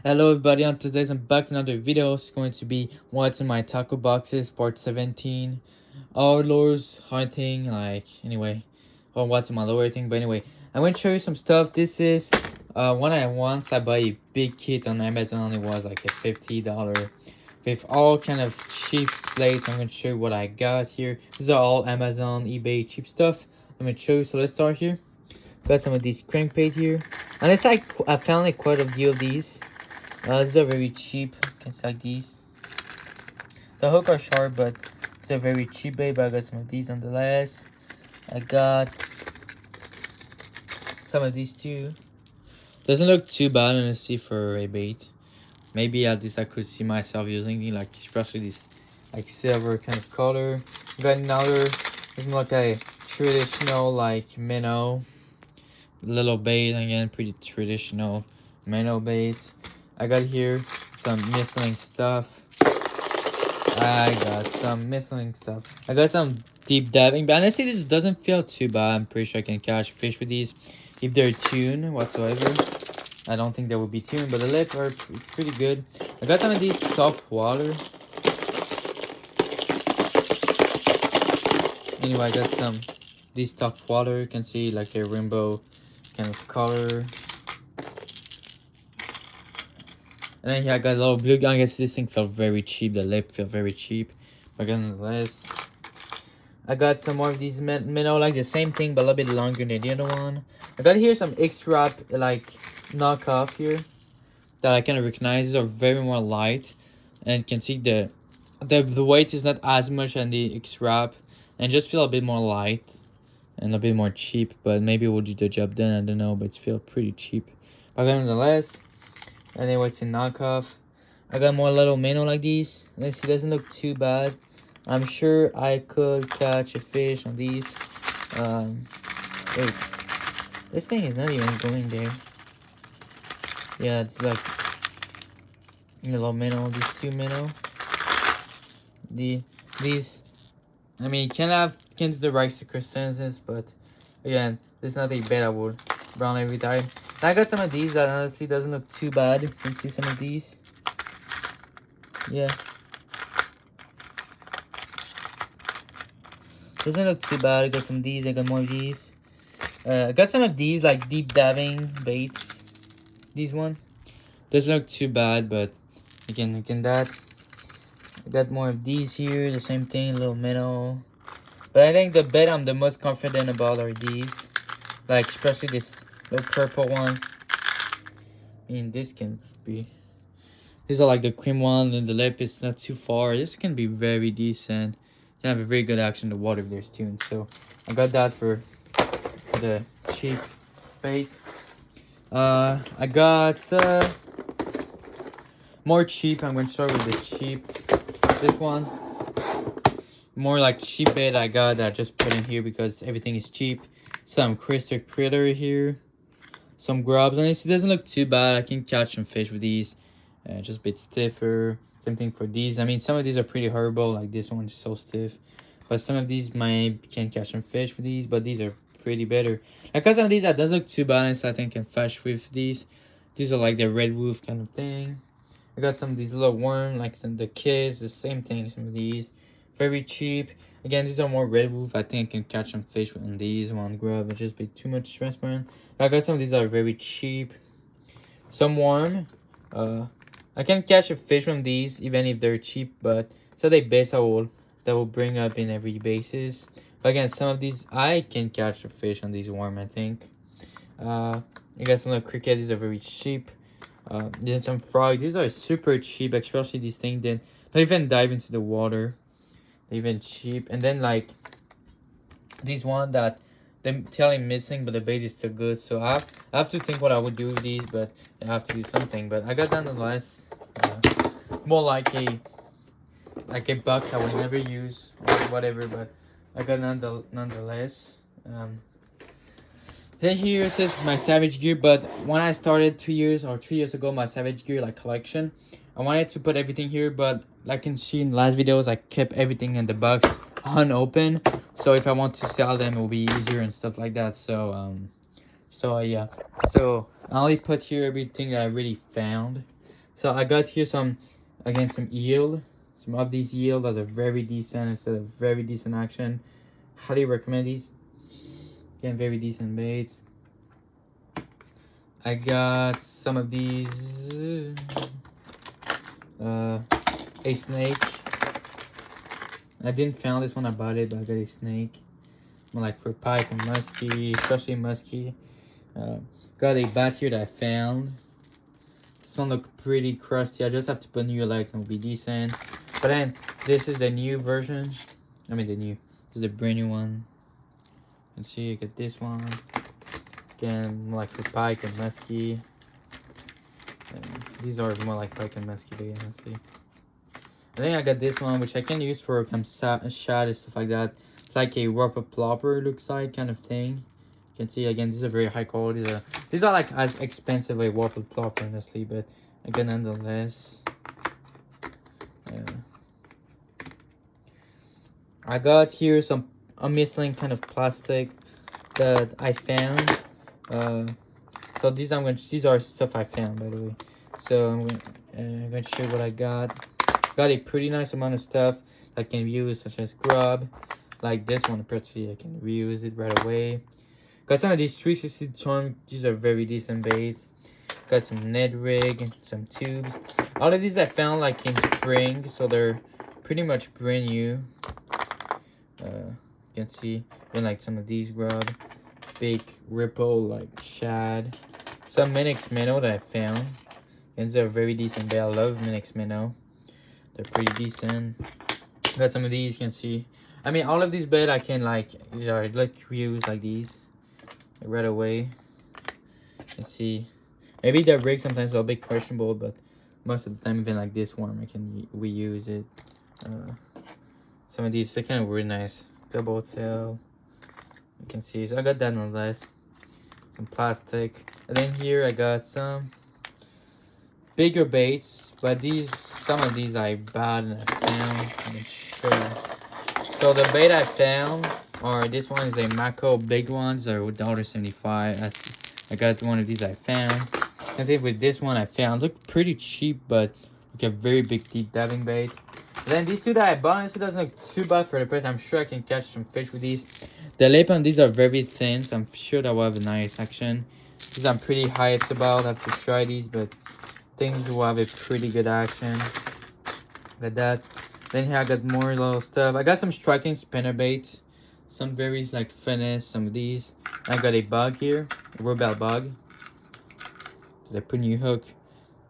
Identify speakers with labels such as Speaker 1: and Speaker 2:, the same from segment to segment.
Speaker 1: Hello everybody, on today's I'm back with another video. It's going to be what's in my taco boxes, part 17. Our lures, hunting, anyway. Or what's in my lower thing, but anyway. I'm going to show you some stuff. This is one I once I bought a big kit on Amazon. It was like a $50 with all kind of cheap plates. I'm going to show you what I got here. These are all Amazon, eBay cheap stuff. I'm going to show you, so let's start here. Got some of these crankbait here. And it's like, I found like quite a few of these. These are very cheap. You can see like these. The hook are sharp, but it's a very cheap bait. But I got some of these nonetheless. I got some of these too. Doesn't look too bad honestly for a bait. Maybe at least I could see myself using it, like especially this like silver kind of color. Got another. Doesn't look like a traditional like minnow little bait. Again, pretty traditional minnow bait. I got here some missing stuff. I got some deep diving, but honestly this doesn't feel too bad. I'm pretty sure I can catch fish with these if they're tuned whatsoever. I don't think they will be tuned, but the lip are it's pretty good. I got some of these soft water. Anyway, I got some these top water. You can see like a rainbow kind of color. And then here I got a little blue gun. I guess this thing felt very cheap. The lip felt very cheap. But nonetheless, I got some more of these minnow, like the same thing, but a little bit longer than the other one. I got here some X-Wrap, like, knockoff here. That I kind of recognize. These are very more light. And you can see the weight is not as much as the X-Wrap. And just feel a bit more light. And a bit more cheap. But maybe it will do the job done. I don't know. But it feels pretty cheap. But nonetheless. Anyway, it's a knockoff. I got more little minnow like these. Let's see, doesn't look too bad. I'm sure I could catch a fish on these. Wait. This thing is not even going there. Yeah, it's like a little minnow. These two minnow. These. I mean, can do the right circumstances, but again, this is not a bait I would run every time. I got some of these that honestly doesn't look too bad. You can see some of these. Yeah. Doesn't look too bad. I got some of these. I got more of these. I got some of these like deep diving baits. These one. Doesn't look too bad, but again that. I got more of these here. The same thing, little minnow. But I think the bait I'm the most confident about are these. Like especially this little purple one. I mean, this can be. These are like the cream one, and the lip is not too far. This can be very decent. You have a very good action in the water if there's tuned. So I got that for the cheap bait. I got more cheap. I'm going to start with the cheap. This one. More like cheap bait I got that I just put in here because everything is cheap. Some crystal critter here. Some grubs, and it doesn't look too bad. I can catch some fish with these. Just a bit stiffer. Same thing for these. I mean, some of these are pretty horrible. Like this one is so stiff. But some of these can catch some fish with these. But these are pretty better. Like some of these that does look too balanced. I think can fish with these. These are like the red wolf kind of thing. I got some of these little worms, like some the kids. The same thing. Some of these. Very cheap. Again, these are more red wolf. I think I can catch some fish on these one grub. It's just be too much transparent. I got some of these that are very cheap. Some worm. I can catch a fish from these even if they're cheap, but so they base that will bring up in every basis. But again, some of these I can catch a fish on these worm. I think. I got some of the cricket. These are very cheap. Then some frog. These are super cheap, especially these things. Then don't even dive into the water. Even cheap. And then like these one that they're telling missing, but the bait is still good. So I have to think what I would do with these, but I have to do something. But I got nonetheless more like a box I would never use or whatever, but I got nonetheless. Then here it says my Savage Gear, but when I started 2 years or 3 years ago my Savage Gear like collection, I wanted to put everything here, but like you can see in the last videos, I kept everything in the box unopened. So if I want to sell them, it will be easier and stuff like that. So yeah. So I only put here everything that I really found. So I got here some, again, some yield. Some of these yield that are very decent, instead of very decent action. Highly recommend these. Again, very decent bait. I got some of these. A snake. I didn't found this when I bought it, but I got a snake. More like for pike and muskie, especially muskie. Got a bat here that I found. This one look pretty crusty. I just have to put new legs and it'll be decent. But then this is the new version. I mean this is the brand new one. Let's see, you get this one. Again, more like for pike and muskie. These are more like pike and muskie, to be honestly. I think I got this one, which I can use for shad and stuff like that. It's like a whopper plopper, looks like, kind of thing. You can see, again, these are very high quality. These are like as expensive as a whopper plopper, honestly, but again, nonetheless. I got here some missing kind of plastic that I found. So these are stuff I found, by the way. So I'm going to show you what I got. Got a pretty nice amount of stuff I can use, such as grub, like this one, pretty. I can reuse it right away. Got some of these 360 charm. These are very decent baits. Got some Ned rig, some tubes. All of these I found like in spring, so they're pretty much brand new. You can see, then like some of these grub, big ripple like shad, some Minix minnow that I found. And these are very decent bait. I love Minix minnow. They're pretty decent. Got some of these, you can see. I mean, all of these bait I can like reuse like these right away. You can see. Maybe the rig sometimes is a bit questionable, but most of the time, even like this one, I can reuse it. Some of these, they're kind of really nice. Double tail. You can see. So I got that nonetheless. Some plastic. And then here I got some bigger baits, but some of these I bought and I found. Let me show you. So the bait I found are, this one is a Mako big ones, are $1.75. I got one of these I found. I think with this one I found, look pretty cheap, but like a very big deep diving bait. And then these two that I bought, it doesn't look too bad for the price. I'm sure I can catch some fish with these. The lip on these are very thin, so I'm sure that will have a nice action. These I'm pretty hyped about. I have to try these, but things will have a pretty good action. Got that. Then here I got more little stuff. I got some striking spinner baits. Some very like finesse, some of these. I got a bug here, a rebel bug. So they put new hook.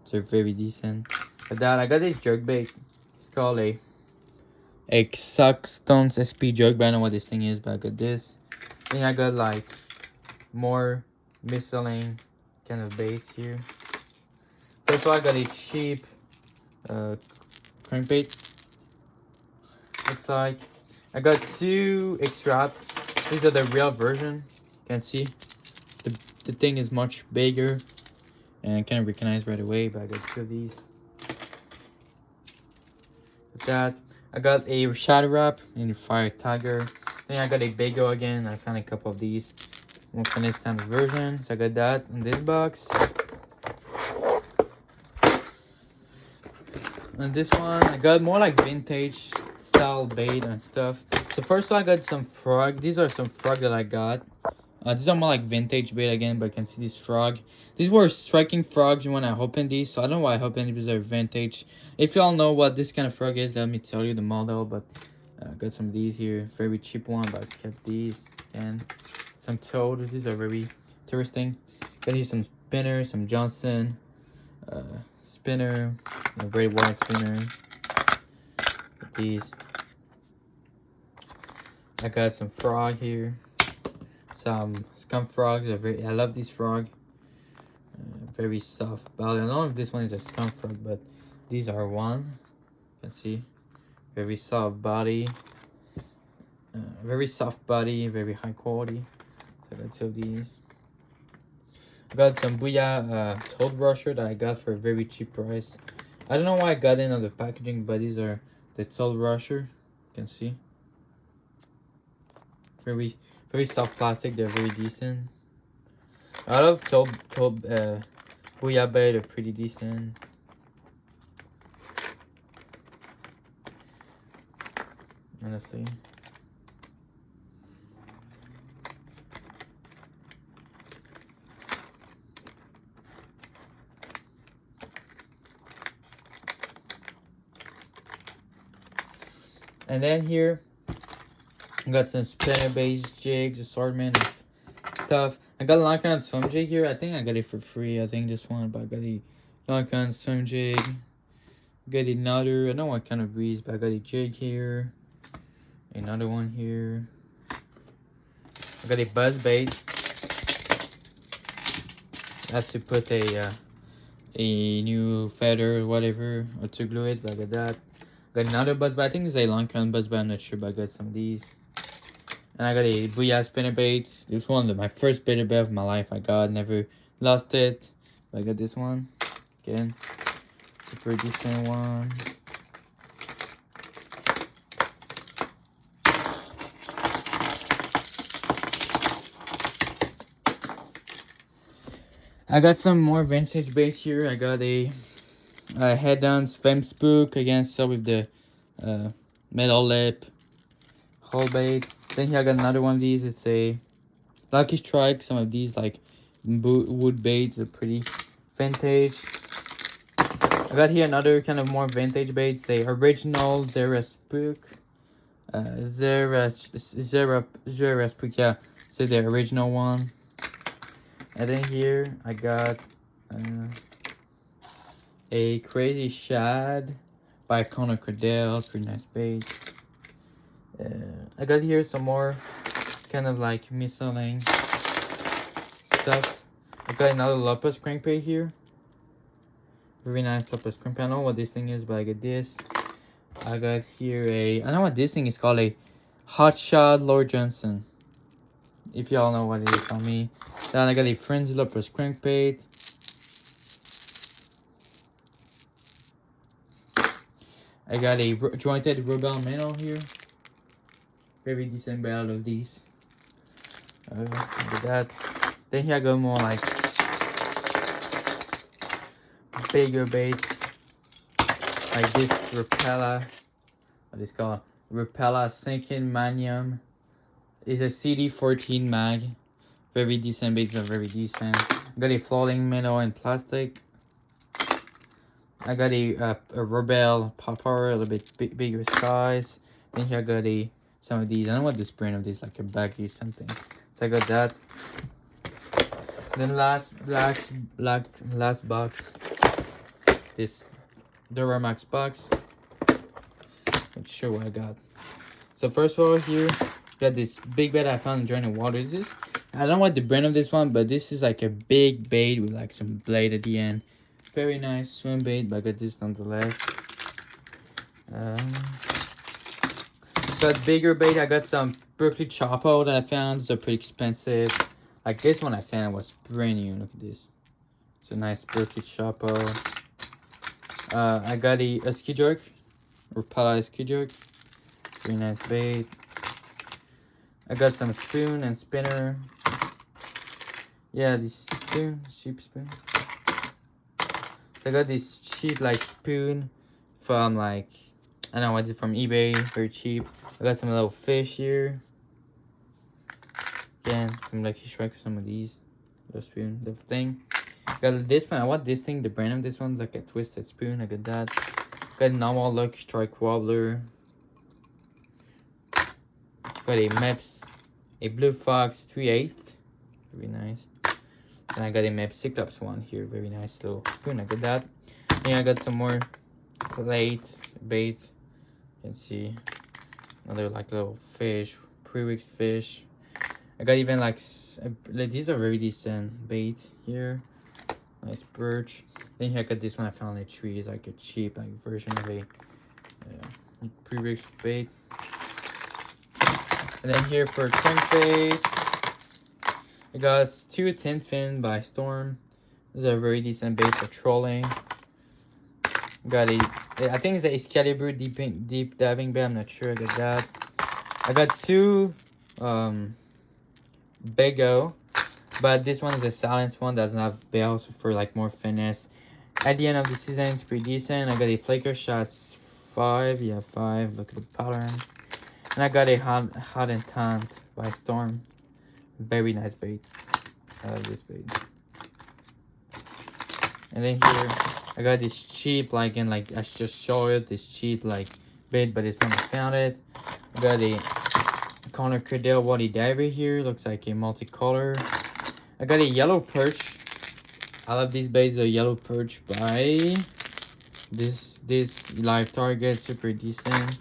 Speaker 1: They're very decent. Got that. I got this jerk bait. It's called a Suckstones SP jerk, but I don't know what this thing is, but I got this. Then I got like more miscellaneous kind of baits here. First of all, I got a cheap crankbait. Looks like I got two X-Wrap. These are the real version. You can see the thing is much bigger and I can't recognize right away, but I got two of these. With that, I got a Shadow Wrap in the Fire Tiger. Then I got a Bago again. I found a couple of these. One for this kind of version. So I got that in this box. And this one, I got more like vintage style bait and stuff. So first I got some frog. These are some frog that I got. These are more like vintage bait again, but I can see this frog. These were striking frogs when I opened these, so I don't know why I opened these, because they're vintage. If y'all know what this kind of frog is, let me tell you the model. But I got some of these here, very cheap one, but I kept these. And some toad. These are very interesting. Got these some spinners, some Johnson spinner, a very wide spinner. Got these. I got some frog here. Some skunk frogs. I love these frog. Very soft body. I don't know if this one is a skunk frog, but these are one. You can see, very soft body. Very soft body, very high quality. So I got two of these. I got some Booyah Toad Brusher that I got for a very cheap price. I don't know why I got in on the packaging, but these are the Toad Brusher. You can see. Very soft plastic. They're very decent. A lot of Booyah bait are pretty decent. honestly. And then here, I got some spinner based jigs, assortment of stuff. I got a Lock-On swim jig here. I think I got it for free. I think this one, but I got the Lock-On swim jig. Got another, I don't know what kind of breeze, but I got a jig here. Another one here. I got a buzz bait. I have to put a new feather or whatever, or to glue it, but I got that. Got another buzz bait. I think it's a Lock-On buzz bait. I'm not sure, but I got some of these. And I got a Booyah spinner bait. This one of my first spinner bait of my life. I got, never lost it. But I got this one. Again, super decent one. I got some more vintage baits here. I got a head-on Fem Spook, again, still with the metal lip whole bait. Then here I got another one of these. It's a Lucky Strike. Some of these like wood baits are pretty vintage. I got here another kind of more vintage baits. The original Zera Spook. Zera Spook, yeah. So the original one. And then here I got a Crazy Shad by Conor Cordell. Pretty nice bait. I got here some more kind of like miscellaneous stuff. I got another Lopez crankbait here. Very nice Lopez crankbait. I don't know what this thing is, but I got this. I got here I don't know what this thing is called, a Hot Shot Lord Johnson. If y'all know what it is, tell me. Then I got a Frenzy Lopez crankbait. I got a jointed Rebel minnow here. Very decent bait out of these. Look at that. Then here I got more like bigger bait. Like this Rapala. What is it called? Rapala Sinking Manium. It's a CD14 mag. Very decent baits are very decent. I got a floating minnow in plastic. I got a Rebel popper, a little bit bigger size. Then here I got some of these. I don't know what this brand of this, like a baggy something. So I got that. Then last box, this Duramax box. Let's show what I got. So first of all, here got this big bait I found during the water. This is, I don't know what the brand of this one, but this is like a big bait with like some blade at the end. Very nice swim bait, but I got this nonetheless. Got bigger bait. I got some Berkeley Chopo that I found. These are pretty expensive. Like this one I found was brand new. Look at this. It's a nice Berkeley Chopo. I got a ski jerk, Rapala ski jerk. Very nice bait. I got some spoon and spinner. Yeah, this spoon, cheap spoon. I got this cheap like spoon from like, I don't know, what's it, from eBay, very cheap. I got some little fish here. Again, some Lucky Strike, some of these. The spoon, the thing. Got this one, I want this thing, the brand of this one's like a twisted spoon, I got that. Got a normal Lucky Strike wobbler. Got a Meps, a Blue Fox 3/8. Very nice. And I got a Meps Cyclops one here, very nice little spoon, I got that. And I got some more plate, bait. You can see another like little fish, pre-weeks fish. I got even like these are very decent bait here. Nice birch. Then here I got this one I found in a tree. It's like a cheap like version of a pre-weeks bait. And then here for crankbait, I got two Tin Fin by Storm. These are very decent bait for trolling. Got I think it's a Excalibur deep diving bait. I'm not sure. I got that. I got two Bego, but this one is a silenced one. Doesn't have bells for like more finesse. At the end of the season, it's pretty decent. I got a Flaker Shots 5. Yeah, 5. Look at the pattern. And I got a hot and tanned by Storm. Very nice bait. I love this bait. And then here I got this cheap, like I just showed it, this cheap like bait, but it's not found it. I got a Connor Cradell Wadi Diver here, looks like a multicolor. I got a yellow perch. I love these baits, a yellow perch by this Live Target, super decent.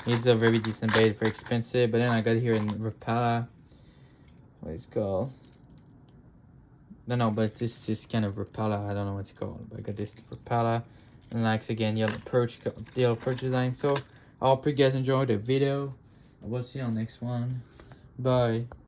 Speaker 1: It's a very decent bait, very expensive. But then I got here in Rapala. What it's called? No, but this is kind of Rapala. I don't know what it's called. But I got this Rapala. And like again, yellow perch design. So I hope you guys enjoyed the video. I will see you on the next one. Bye.